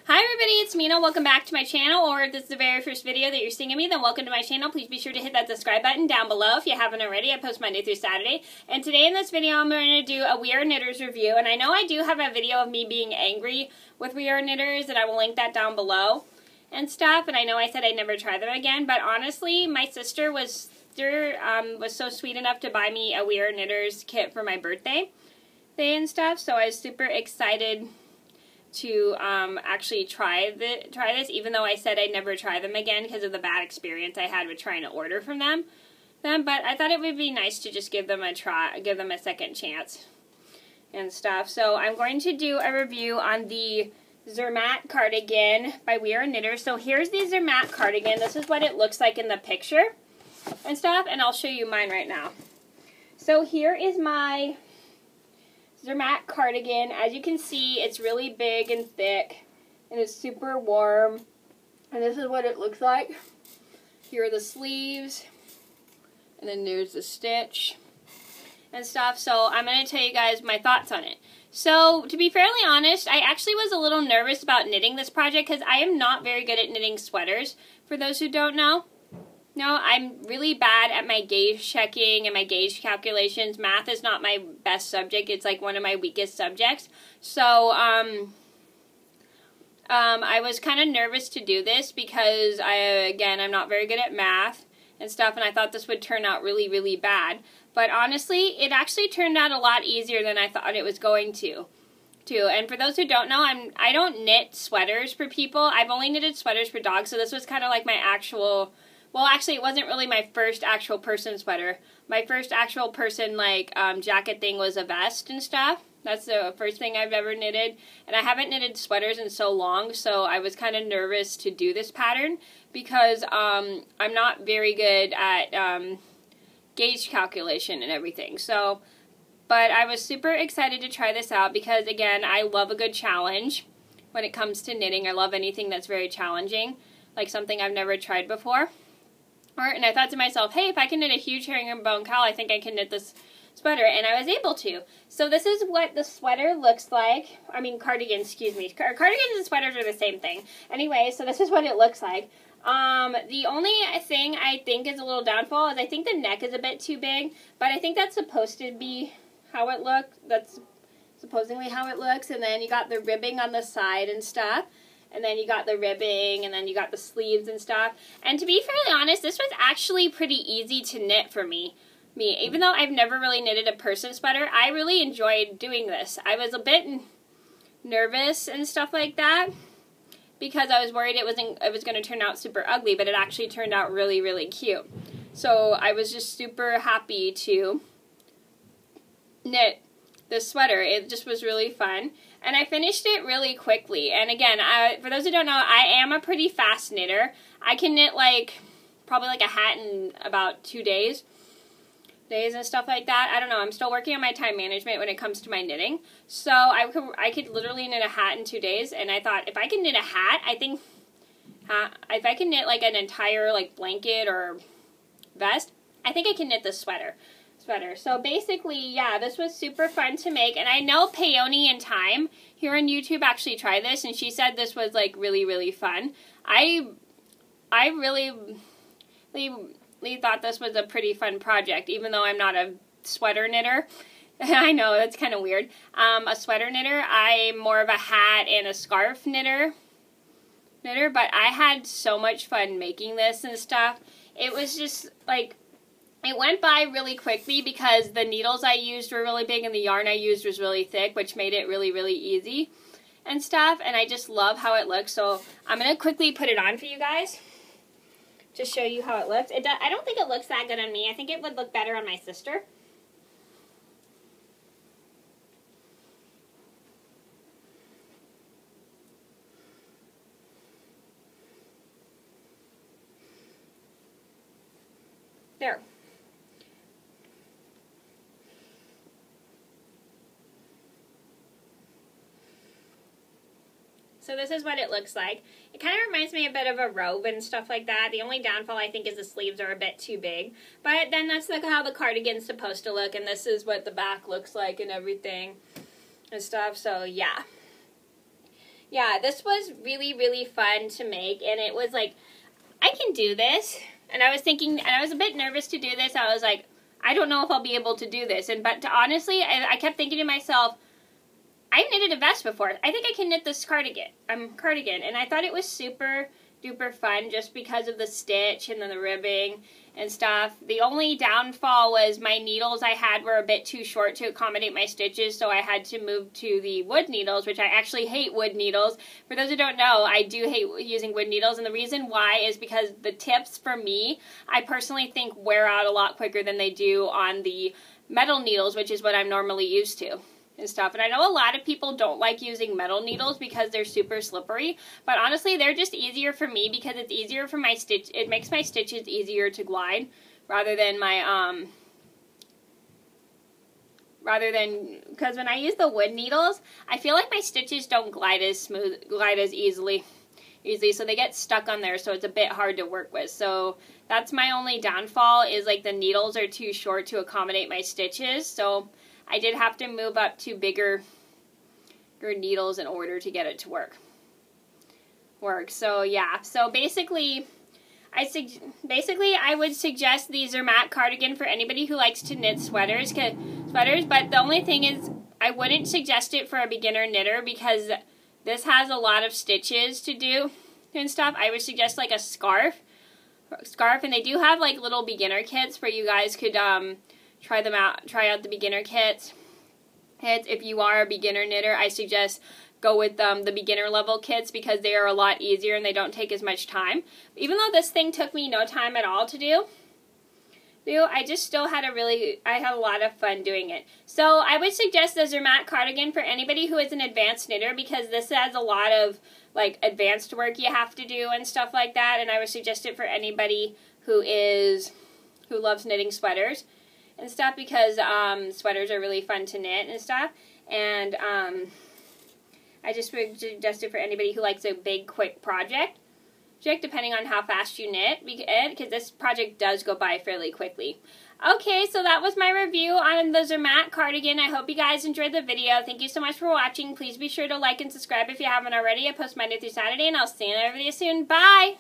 Hi everybody, it's Mena. Welcome back to my channel, or if this is the very first video that you're seeing of me, then welcome to my channel. Please be sure to hit that subscribe button down below if you haven't already. I post Monday through Saturday. And today in this video, I'm going to do a We Are Knitters review. And I know I do have a video of me being angry with We Are Knitters, and I will link that down below and stuff. And I know I said I'd never try them again, but honestly, my sister was so sweet enough to buy me a We Are Knitters kit for my birthday and stuff. So I was super excited to actually try this, even though I said I'd never try them again because of the bad experience I had with trying to order from them. But I thought it would be nice to just give them a try, give them a second chance and stuff. So I'm going to do a review on the Zermatt Cardigan by We Are Knitters. So here's the Zermatt Cardigan. This is what it looks like in the picture and stuff, and I'll show you mine right now. So here is my Zermatt Cardigan. As you can see, it's really big and thick, and it's super warm, and this is what it looks like. Here are the sleeves, and then there's the stitch and stuff. So I'm going to tell you guys my thoughts on it. So to be fairly honest, I actually was a little nervous about knitting this project because I am not very good at knitting sweaters, for those who don't know. No, I'm really bad at my gauge checking and my gauge calculations. Math is not my best subject. It's like one of my weakest subjects. So, I was kind of nervous to do this because, I'm not very good at math and stuff, and I thought this would turn out really, really bad. But honestly, it actually turned out a lot easier than I thought it was going to. And for those who don't know, I don't knit sweaters for people. I've only knitted sweaters for dogs, so this was kind of like my actual... Well, actually, it wasn't really my first actual person sweater. My first actual person, jacket thing was a vest and stuff. That's the first thing I've ever knitted. And I haven't knitted sweaters in so long, so I was kind of nervous to do this pattern because I'm not very good at gauge calculation and everything. So, but I was super excited to try this out because, again, I love a good challenge when it comes to knitting. I love anything that's very challenging, like something I've never tried before. And I thought to myself, hey, if I can knit a huge herringbone cowl, I think I can knit this sweater, and I was able to. So this is what the sweater looks like. I mean, cardigan, excuse me. Cardigans and sweaters are the same thing. Anyway, so this is what it looks like. The only thing I think is a little downfall is I think the neck is a bit too big, but I think that's supposed to be how it looks. That's supposedly how it looks, and then you got the ribbing on the side and stuff. And then you got the ribbing, and then you got the sleeves and stuff. And to be fairly honest, this was actually pretty easy to knit for me. Even though I've never really knitted a person sweater, I really enjoyed doing this. I was a bit nervous and stuff like that because I was worried it was going to turn out super ugly, but it actually turned out really, really cute. So I was just super happy to knit this sweater. It just was really fun. And I finished it really quickly. And again, for those who don't know, I am a pretty fast knitter. I can knit probably a hat in about 2 days and stuff like that. I don't know. I'm still working on my time management when it comes to my knitting. So I could literally knit a hat in 2 days. And I thought, if I can knit a hat, I think if I can knit an entire blanket or vest, I think I can knit this sweater. So basically, yeah, this was super fun to make, and I know Peony and Time here on YouTube actually tried this, and she said this was really, really fun. I really thought this was a pretty fun project, even though I'm not a sweater knitter. I know, that's kind of weird. A sweater knitter. I'm more of a hat and a scarf knitter, but I had so much fun making this and stuff. It was just it went by really quickly because the needles I used were really big and the yarn I used was really thick, which made it really, really easy and stuff. And I just love how it looks. So I'm going to quickly put it on for you guys to show you how it looks. I don't think it looks that good on me. I think it would look better on my sister. There. So this is what it looks like. It kind of reminds me a bit of a robe and stuff like that. The only downfall I think is the sleeves are a bit too big. But then that's how the cardigan's supposed to look, and this is what the back looks like and everything and stuff. So yeah. yeah, this was really, really fun to make, and it was like, I can do this. And I was thinking, and I was a bit nervous to do this. I was like, I don't know if I'll be able to do this. But honestly, I kept thinking to myself, I've knitted a vest before. I think I can knit this cardigan. And I thought it was super duper fun just because of the stitch and then the ribbing and stuff. The only downfall was my needles I had were a bit too short to accommodate my stitches, so I had to move to the wood needles, which I actually hate wood needles. For those who don't know, I do hate using wood needles, and the reason why is because the tips, for me, I personally think wear out a lot quicker than they do on the metal needles, which is what I'm normally used to and stuff. And I know a lot of people don't like using metal needles because they're super slippery, but honestly they're just easier for me because it's easier for my stitch. It makes my stitches easier to glide rather than my because when I use the wood needles, I feel like my stitches don't glide as easily, so they get stuck on there, so it's a bit hard to work with. So that's my only downfall, is like the needles are too short to accommodate my stitches. So I did have to move up to bigger needles in order to get it to work. So yeah, so basically I would suggest the Zermatt cardigan for anybody who likes to knit sweaters, but the only thing is I wouldn't suggest it for a beginner knitter because this has a lot of stitches to do and stuff. I would suggest like a scarf, and they do have like little beginner kits where you guys could try out the beginner kits. If you are a beginner knitter, I suggest go with the beginner level kits because they are a lot easier and they don't take as much time. Even though this thing took me no time at all to do, I just still had I had a lot of fun doing it. So I would suggest the Zermatt cardigan for anybody who is an advanced knitter because this has a lot of like advanced work you have to do and stuff like that, and I would suggest it for anybody who loves knitting sweaters and stuff because sweaters are really fun to knit and stuff. And I just would suggest it for anybody who likes a big, quick project, depending on how fast you knit, because this project does go by fairly quickly. Okay, so that was my review on the Zermatt cardigan. I hope you guys enjoyed the video. Thank you so much for watching. Please be sure to like and subscribe if you haven't already. I post Monday through Saturday, and I'll see you in another video soon. Bye!